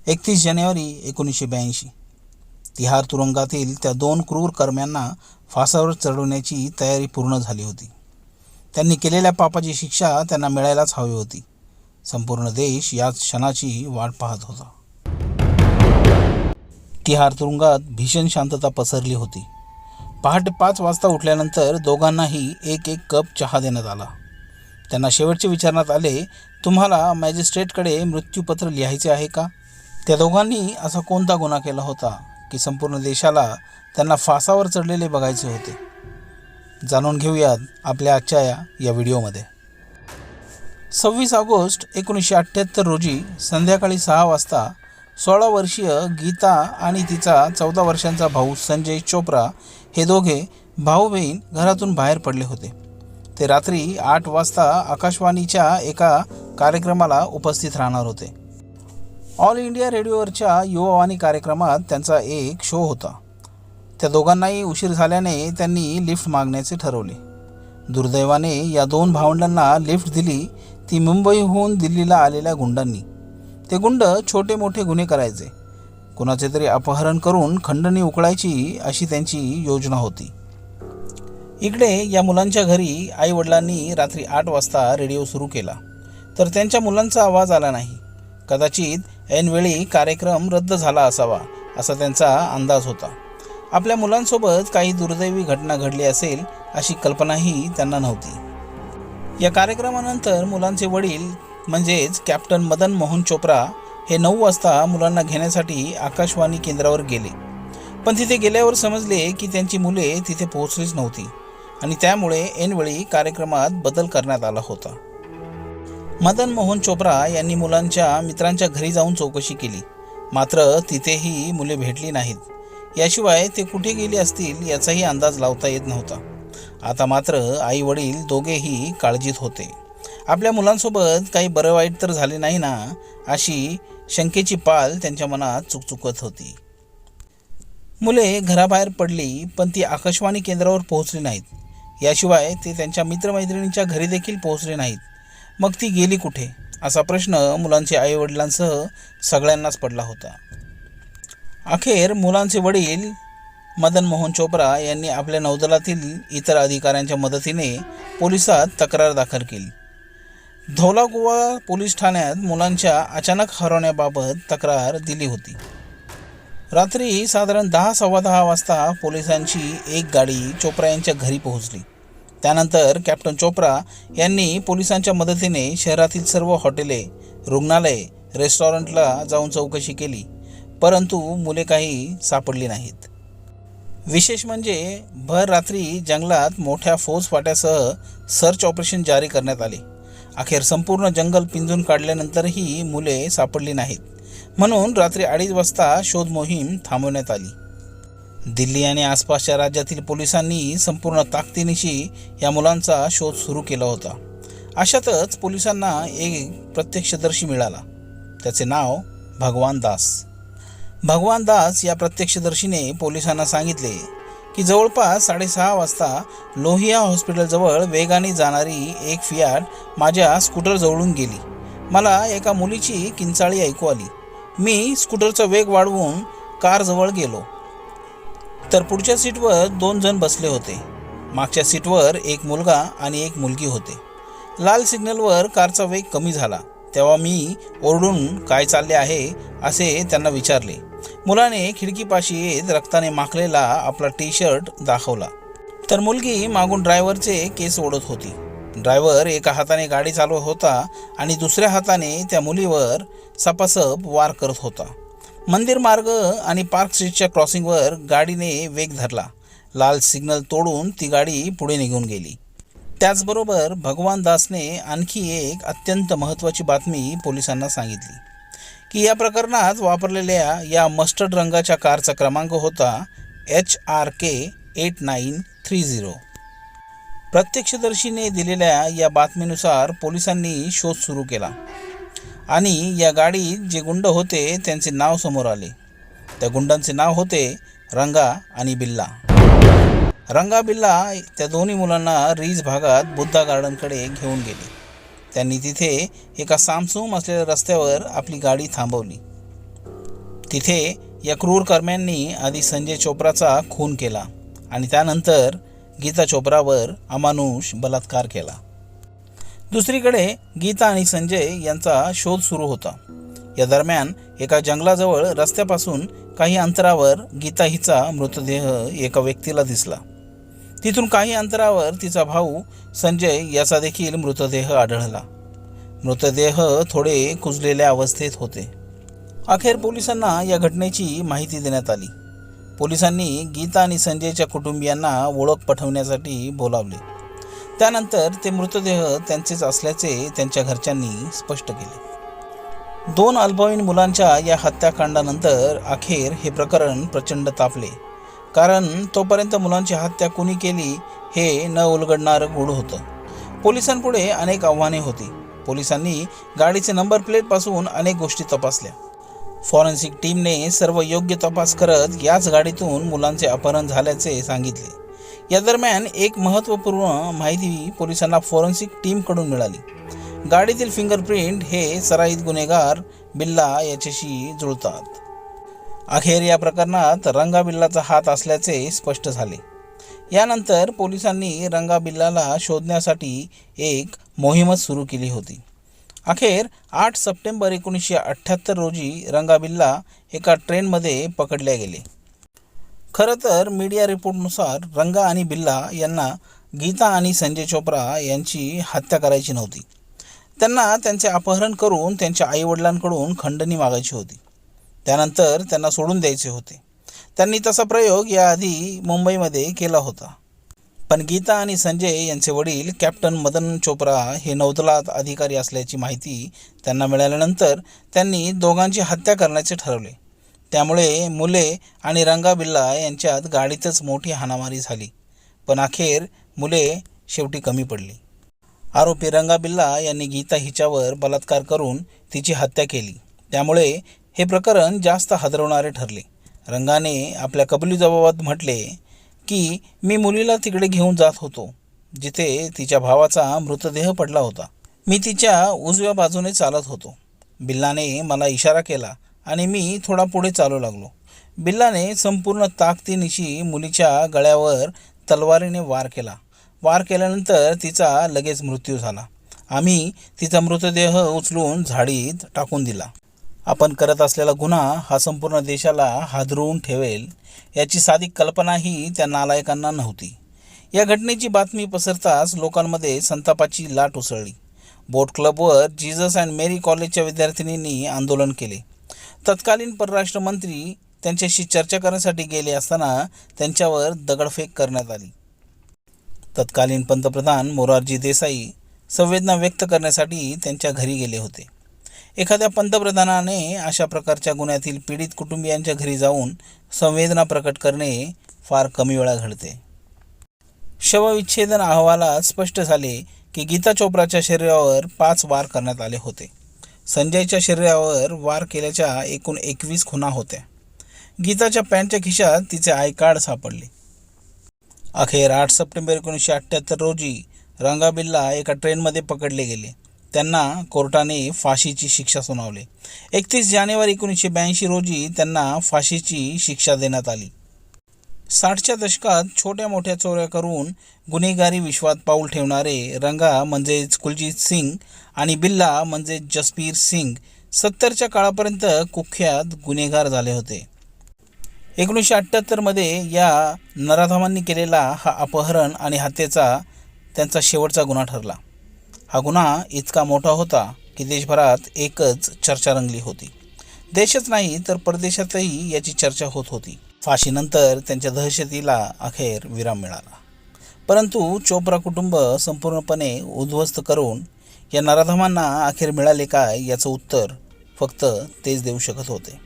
31 जानेवारी 1982 तिहार तुरुंगातील त्या दोन क्रूर कर्म्यांना फासावर चढवण्याची तयारी पूर्ण झाली होती. त्यांनी केलेल्या पापाची शिक्षा त्यांना मिळायलाच हवी होती. संपूर्ण देश याच क्षणाची वाट पाहत होता. तिहार तुरुंगात भीषण शांतता पसरली होती. पहाटे 5 वाजता उठल्यानंतर दोघांनाही एक एक कप चहा देण्यात आला. त्यांना शेवटचे विचारण्यात आले, तुम्हाला मॅजिस्ट्रेटकडे मृत्यूपत्र लिहायचे आहे का? त्या दोघांनी असा कोणता गुन्हा केला होता की संपूर्ण देशाला त्यांना फासावर चढलेले बघायचे होते? जाणून घेऊयात आपल्या आजच्या या व्हिडिओमध्ये. 26 ऑगस्ट 1978 रोजी संध्याकाळी 6 वाजता 16 वर्षीय गीता आणि तिचा 14 वर्षांचा भाऊ संजय चोप्रा हे दोघे भाऊ बहीण घरातून बाहेर पडले होते. ते रात्री 8 वाजता आकाशवाणीच्या एका कार्यक्रमाला उपस्थित राहणार होते. ऑल इंडिया रेडिओवरच्या युवावाणी कार्यक्रमात त्यांचा एक शो होता. त्या दोघांनाही उशीर झाल्याने त्यांनी लिफ्ट मागण्याचे ठरवले. दुर्दैवाने या दोन भावंडांना लिफ्ट दिली ती मुंबईहून दिल्लीला आलेल्या गुंडांनी. ते गुंड छोटे मोठे गुन्हे करायचे. कुणाचे तरी अपहरण करून खंडणी उकळायची अशी त्यांची योजना होती. इकडे या मुलांच्या घरी आईवडिलांनी रात्री 8 वाजता रेडिओ सुरू केला तर त्यांच्या मुलांचा आवाज आला नाही. कदाचित ऐनवेळी कार्यक्रम रद्द झाला असावा असा त्यांचा अंदाज होता. आपल्या मुलांसोबत काही दुर्दैवी घटना घडली असेल अशी कल्पनाही त्यांना नव्हती. या कार्यक्रमानंतर मुलांचे वडील म्हणजेच कॅप्टन मदन मोहन चोप्रा हे 9 वाजता मुलांना घेण्यासाठी आकाशवाणी केंद्रावर गेले. पण तिथे गेल्यावर समजले की त्यांची मुले तिथे पोहोचलीच नव्हती आणि त्यामुळे ऐनवेळी कार्यक्रमात बदल करण्यात आला होता. मदन मोहन चोप्रा यांनी मुलांच्या मित्रांच्या घरी जाऊन चौकशी केली, मात्र तिथेही मुले भेटली नाहीत. याशिवाय ते कुठे गेले असतील याचाही अंदाज लावता येत नव्हता. आता मात्र आई वडील दोघेही काळजीत होते. आपल्या मुलांसोबत काही बरं वाईट तर झाले नाही ना अशी शंकेची पाल त्यांच्या मनात चुकचुकत होती. मुले घराबाहेर पडली पण ती आकाशवाणी केंद्रावर पोहोचली नाहीत. याशिवाय ते त्यांच्या मित्रमैत्रिणींच्या घरी देखील पोहोचले नाहीत. मग ती गेली कुठे असा प्रश्न मुलांच्या आईवडिलांसह सगळ्यांनाच पडला होता. अखेर मुलांचे वडील मदन मोहन चोप्रा यांनी आपल्या नौदलातील इतर अधिकाऱ्यांच्या मदतीने पोलिसात तक्रार दाखल केली. धौलाकुवा पोलीस ठाण्यात मुलांच्या अचानक हरवण्याबाबत तक्रार दिली होती. रात्री साधारण 10-10:15 वाजता पोलिसांची एक गाडी चोप्रा यांच्या घरी पोहोचली. त्यानंतर कॅप्टन चोप्रा यांनी पोलिसांच्या मदतीने शहरातील सर्व हॉटेले, रुग्णालये, रेस्टॉरंटला जाऊन चौकशी केली, परंतु मुले काही सापडली नाहीत. विशेष म्हणजे भर रात्री जंगलात मोठ्या फौजफाट्यासह सर्च ऑपरेशन जारी करण्यात आले. अखेर संपूर्ण जंगल पिंजून काढल्यानंतरही मुले सापडली नाहीत, म्हणून रात्री 2:30 वाजता शोध मोहीम थांबवण्यात आली. दिल्ली आणि आसपासच्या राज्यातील पोलिसांनी संपूर्ण ताकदीनिशी या मुलांचा शोध सुरू केला होता. अशातच पोलिसांना एक प्रत्यक्षदर्शी मिळाला. त्याचे नाव भगवान दास. भगवान दास या प्रत्यक्षदर्शीने पोलिसांना सांगितले की जवळपास 6:30 वाजता लोहिया हॉस्पिटलजवळ वेगाने जाणारी एक फियाट माझ्या स्कूटरजवळून गेली. मला एका मुलीची किंचाळी ऐकू आली. मी स्कूटरचा वेग वाढवून कारजवळ गेलो तर पुढच्या सीटवर 2 जण बसले होते. मागच्या सीटवर एक मुलगा आणि एक मुलगी होते. लाल सिग्नलवर कारचा वेग कमी झाला तेव्हा मी ओरडून काय चालले आहे असे त्यांना विचारले. मुलाने खिडकीपाशी येत रक्ताने माखलेला आपला टी-शर्ट दाखवला तर मुलगी मागून ड्रायव्हरचे केस ओढत होती. ड्रायव्हर एका हाताने गाडी चालवत होता आणि दुसऱ्या हाताने त्या मुलीवर सपासप वार करत होता. मंदिर मार्ग आणि पार्क स्ट्रीटच्या क्रॉसिंगवर गाडीने वेग धरला. लाल सिग्नल तोडून ती गाडी पुढे निघून गेली. त्याचबरोबर भगवान दासने आणखी एक अत्यंत महत्त्वाची बातमी पोलिसांना सांगितली की या प्रकरणात वापरलेल्या या मस्टर्ड रंगाच्या कारचा क्रमांक होता HRK 8930. प्रत्यक्षदर्शीने दिलेल्या या बातमीनुसार पोलिसांनी शोध सुरू केला आणि या गाडीत जे गुंड होते त्यांचे नाव समोर आले. त्या गुंडांचे नाव होते रंगा आणि बिल्ला. रंगा बिल्ला त्या दोन्ही मुलांना रीज भागात बुद्धा गार्डनकडे घेऊन गेले. त्यांनी तिथे एका सामसूम असलेल्या रस्त्यावर आपली गाडी थांबवली. तिथे या क्रूर कर्म्यांनी आधी संजय चोप्राचा खून केला आणि त्यानंतर गीता चोप्रावर अमानुष बलात्कार केला. दुसरीकडे गीता आणि संजय यांचा शोध सुरू होता. या दरम्यान एका जंगलाजवळ रस्त्यापासून काही अंतरावर गीता हिचा मृतदेह एका व्यक्तीला दिसला. तिथून काही अंतरावर तिचा भाऊ संजय याचा देखील मृतदेह आढळला. मृतदेह थोडे कुजलेल्या अवस्थेत होते. अखेर पोलिसांना या घटनेची माहिती देण्यात आली. पोलिसांनी गीता आणि संजयच्या कुटुंबियांना ओळख पटवण्यासाठी बोलावले. त्यानंतर ते मृतदेह त्यांचेच असल्याचे त्यांच्या घरच्यांनी स्पष्ट केले. 2 अल्पवयीन मुलांच्या या हत्याकांडानंतर अखेर हे प्रकरण प्रचंड तापले. कारण तोपर्यंत मुलांची हत्या कुणी केली हे न उलगडणारं गूढ होतं. पोलिसांपुढे अनेक आव्हाने होती. पोलिसांनी गाडीचे नंबर प्लेटपासून अनेक गोष्टी तपासल्या. फॉरेन्सिक टीमने सर्व योग्य तपास करत याच गाडीतून मुलांचे अपहरण झाल्याचे सांगितले. या दरम्यान एक महत्त्वपूर्ण माहिती पोलिसांना फॉरेन्सिक टीमकडून मिळाली. गाडीतील फिंगरप्रिंट हे सराईत गुन्हेगार बिल्ला याच्याशी जुळतात. अखेर या प्रकरणात रंगा बिल्लाचा हात असल्याचे स्पष्ट झाले. यानंतर पोलिसांनी रंगा बिल्लाला शोधण्यासाठी एक मोहीमच सुरू केली होती. अखेर 8 सप्टेंबर 1978 रोजी रंगा बिल्ला एका ट्रेनमध्ये पकडले गेले. खरं तर मीडिया रिपोर्टनुसार रंगा आणि बिल्ला यांना गीता आणि संजय चोप्रा यांची हत्या करायची नव्हती. त्यांना त्यांचे अपहरण करून त्यांच्या आईवडिलांकडून खंडणी मागायची होती. त्यानंतर त्यांना सोडून द्यायचे होते. त्यांनी तसा प्रयोग याआधी मुंबईमध्ये केला होता. पण गीता आणि संजय यांचे वडील कॅप्टन मदन चोप्रा हे नौदलात अधिकारी असल्याची माहिती त्यांना मिळाल्यानंतर त्यांनी दोघांची हत्या करण्याचे ठरवले. त्यामुळे मुले आणि रंगा बिल्ला यांच्यात गाडीतच मोठी हाणामारी झाली. पण अखेर मुले शेवटी कमी पडली. आरोपी रंगा बिल्ला यांनी गीता हिच्यावर बलात्कार करून तिची हत्या केली. त्यामुळे हे प्रकरण जास्त हादरवणारे ठरले. रंगाने आपल्या कबुली जबाबात म्हटले की मी मुलीला तिकडे घेऊन जात होतो जिथे तिच्या भावाचा मृतदेह पडला होता. मी तिच्या उजव्या बाजूने चालत होतो. बिल्लाने मला इशारा केला आणि मी थोडा पुढे चालू लागलो. बिल्लाने संपूर्ण ताकदीनिशी मुलीच्या गळ्यावर तलवारीने वार केला. वार केल्यानंतर तिचा लगेच मृत्यू झाला. आम्ही तिचा मृतदेह उचलून झाडीत टाकून दिला. आपण करत असलेला गुन्हा हा संपूर्ण देशाला हादरवून ठेवेल याची साधी कल्पनाही त्या नालायकांना नव्हती. या घटनेची बातमी पसरताच लोकांमध्ये संतापाची लाट उसळली. बोट क्लबवर जीसस अँड मेरी कॉलेजच्या विद्यार्थिनींनी आंदोलन केले. तत्कालीन परराष्ट्र मंत्री त्यांच्याशी चर्चा करण्यासाठी गेले असताना त्यांच्यावर दगडफेक करण्यात आली. तत्कालीन पंतप्रधान मोरारजी देसाई संवेदना व्यक्त करण्यासाठी त्यांच्या घरी गेले होते. एखाद्या पंतप्रधानाने अशा प्रकारच्या गुन्ह्यातील पीडित कुटुंबियांच्या घरी जाऊन संवेदना प्रकट करणे फार कमी वेळा घडते. शवविच्छेदन अहवालात स्पष्ट झाले की गीता चोप्राच्या शरीरावर 5 वार करण्यात आले होते. संजयच्या शरीरावर वार केल्याच्या एकूण 21 खुणा होत्या. गीताच्या पॅन्टच्या खिशात तिचे आय कार्ड सापडले. अखेर 8 सप्टेंबर 1978 रोजी रंगा बिल्ला एका ट्रेनमध्ये पकडले गेले. त्यांना कोर्टाने फाशीची शिक्षा सुनावली. 31 जानेवारी 1982 रोजी त्यांना फाशीची शिक्षा देण्यात आली. 60च्या दशकात छोट्या मोठ्या चोऱ्या करून गुन्हेगारी विश्वात पाऊल ठेवणारे रंगा म्हणजेच कुलजीत सिंग आणि बिल्ला म्हणजेच जसबीर सिंग 70च्या काळापर्यंत कुख्यात गुन्हेगार झाले होते. 1978 मध्ये या नराधमांनी केलेला हा अपहरण आणि हत्येचा त्यांचा शेवटचा गुन्हा ठरला. हा गुन्हा इतका मोठा होता की देशभरात एकच चर्चा रंगली होती. देशच नाही तर परदेशातही याची चर्चा होत होती. फाशीनंतर त्यांच्या दहशतीला अखेर विराम मिळाला. परंतु चोप्रा कुटुंब संपूर्णपणे उद्ध्वस्त करून या नराधमांना अखेर मिळाले काय याचं उत्तर फक्त तेच देऊ शकत होते.